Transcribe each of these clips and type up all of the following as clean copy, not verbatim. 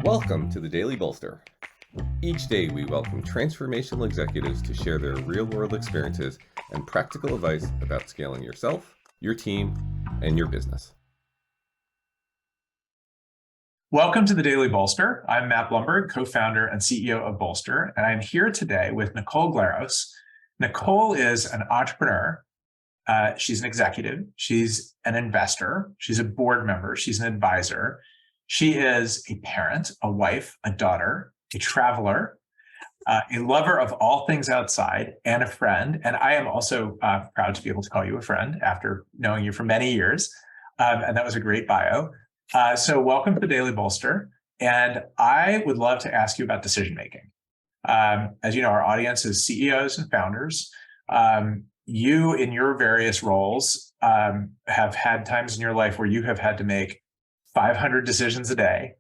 Welcome to the Daily Bolster. Each day we welcome transformational executives to share their real-world experiences and practical advice about scaling yourself, your team, and your business. Welcome to the Daily Bolster. I'm Matt Blumberg, co-founder and CEO of Bolster, and I'm here today with Nicole Glaros. Nicole is an entrepreneur. She's an executive. She's an investor. She's a board member. She's an advisor. She is a parent, a wife, a daughter, a traveler, a lover of all things outside, and a friend. And I am also proud to be able to call you a friend after knowing you for many years. And that was a great bio. So welcome to the Daily Bolster. And I would love to ask you about decision-making. As you know, our audience is CEOs and founders. You, in your various roles, have had times in your life where you have had to make 500 decisions a day.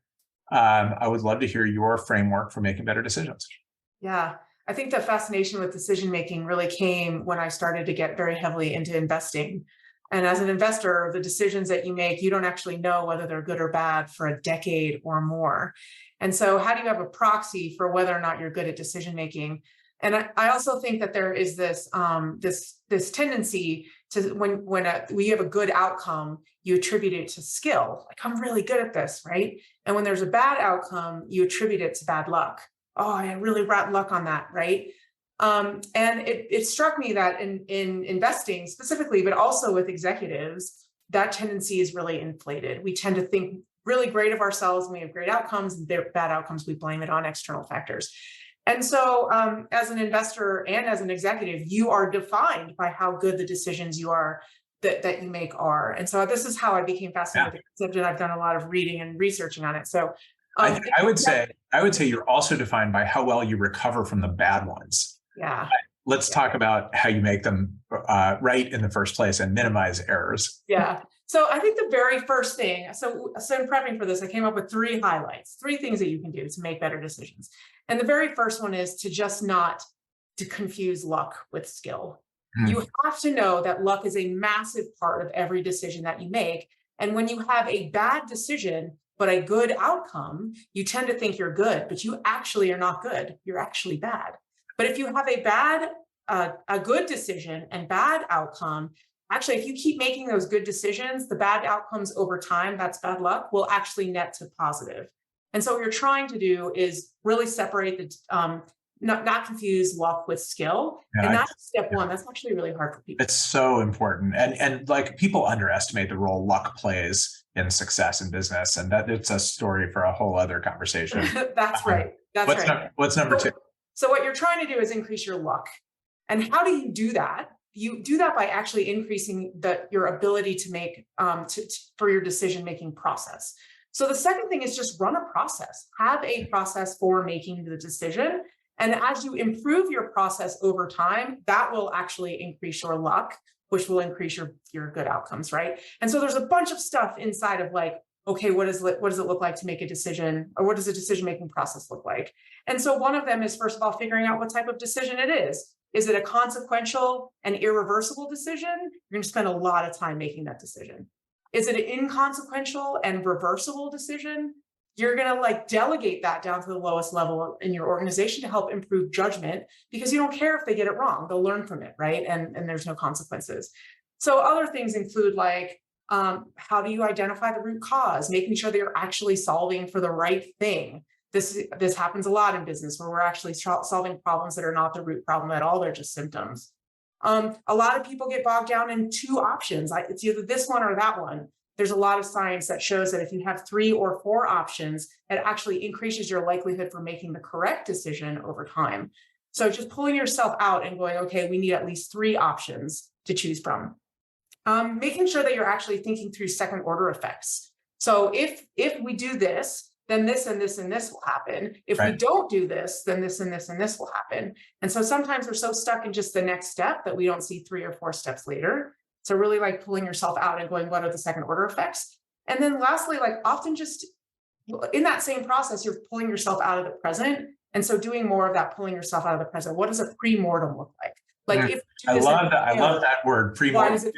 I would love to hear your framework for making better decisions. Yeah, I think the fascination with decision-making really came when I started to get very heavily into investing. And as an investor, the decisions that you make, you don't actually know whether they're good or bad for a decade or more. And so how do you have a proxy for whether or not you're good at decision-making? And I also think that there is this this tendency to when we have a good outcome, you attribute it to skill. Like, I'm really good at this, right? And when there's a bad outcome, you attribute it to bad luck. Oh, I had really bad luck on that, right? And it struck me that in investing specifically, but also with executives, that tendency is really inflated. We tend to think really great of ourselves when we have great outcomes, and bad outcomes, we blame it on external factors. And so as an investor and as an executive, you are defined by how good the decisions you are that you make are. And so this is how I became fascinated with the concept, and I've done a lot of reading and researching on it. So I would say you're also defined by how well you recover from the bad ones. Yeah. Let's talk about how you make them right in the first place and minimize errors. Yeah. So I think the very first thing, so in prepping for this, I came up with three things that you can do to make better decisions. And the very first one is to just not to confuse luck with skill. You have to know that luck is a massive part of every decision that you make. And when you have a bad decision, but a good outcome, you tend to think you're good, but you actually are not good. You're actually bad. But if you have a good decision and bad outcome, actually, if you keep making those good decisions, the bad outcomes over time, that's bad luck, will actually net to positive. And so what you're trying to do is really separate the, not confuse luck with skill. Yeah, and that's step one. That's actually really hard for people. It's so important. And like, people underestimate the role luck plays in success in business. And that it's a story for a whole other conversation. That's right. That's right. What's number two? So what you're trying to do is increase your luck. And how do you do that? You do that by actually increasing your ability to make for your decision-making process. So the second thing is just run a process. Have a process for making the decision. And as you improve your process over time, that will actually increase your luck, which will increase your good outcomes, right? And so there's a bunch of stuff inside of like, okay, what does it look like to make a decision, or what does a decision-making process look like? And so one of them is, first of all, figuring out what type of decision it is. Is it a consequential and irreversible decision? You're going to spend a lot of time making that decision. Is it an inconsequential and reversible decision? You're going to like delegate that down to the lowest level in your organization to help improve judgment, because you don't care if they get it wrong. They'll learn from it, right? And there's no consequences. So other things include like, how do you identify the root cause? Making sure that you're actually solving for the right thing. This happens a lot in business, where we're actually solving problems that are not the root problem at all. They're just symptoms. A lot of people get bogged down in two options. It's either this one or that one. There's a lot of science that shows that if you have 3 or 4 options, it actually increases your likelihood for making the correct decision over time. So just pulling yourself out and going, okay, we need at least 3 options to choose from. Making sure that you're actually thinking through second order effects. So if we do this, then this and this and this will happen. If we don't do this, then this and this and this will happen. And so sometimes we're so stuck in just the next step that we don't see 3 or 4 steps later. So really like pulling yourself out and going, what are the second order effects? And then lastly, like often just in that same process, you're pulling yourself out of the present. And so doing more of that, pulling yourself out of the present. What does a pre-mortem look like? Like if I love that word, pre-mortem.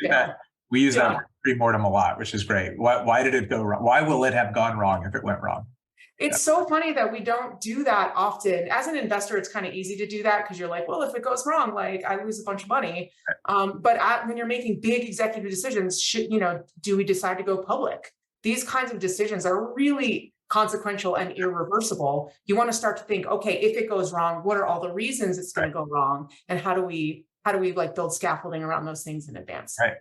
We use that word pre-mortem a lot, which is great. Why did it go wrong? Why will it have gone wrong if it went wrong? It's so funny that we don't do that often. As an investor, it's kind of easy to do that because you're like, well, if it goes wrong, like I lose a bunch of money. When you're making big executive decisions, do we decide to go public? These kinds of decisions are really consequential and irreversible. You want to start to think, okay, if it goes wrong, what are all the reasons it's going to go wrong, and how do we like build scaffolding around those things in advance? Right.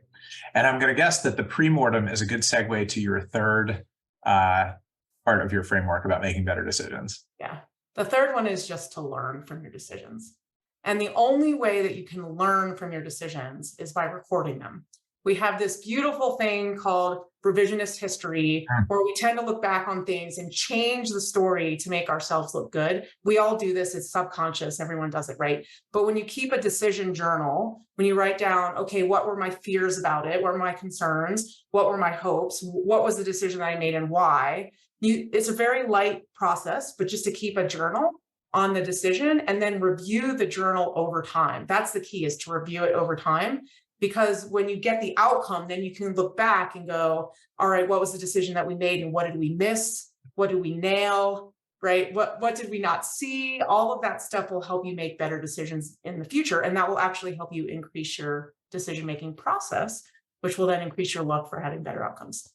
And I'm going to guess that the pre-mortem is a good segue to your third part of your framework about making better decisions. Yeah. The third one is just to learn from your decisions. And the only way that you can learn from your decisions is by recording them. We have this beautiful thing called revisionist history, where we tend to look back on things and change the story to make ourselves look good. We all do this. It's subconscious. Everyone does it, right? But when you keep a decision journal, when you write down, okay, what were my fears about it? What were my concerns? What were my hopes? What was the decision that I made and why? It's a very light process, but just to keep a journal on the decision and then review the journal over time. That's the key, is to review it over time. Because when you get the outcome, then you can look back and go, all right, what was the decision that we made and what did we miss? What did we nail, right? What did we not see? All of that stuff will help you make better decisions in the future. And that will actually help you increase your decision-making process, which will then increase your luck for having better outcomes.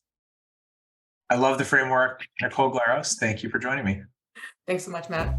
I love the framework. Nicole Glaros, thank you for joining me. Thanks so much, Matt.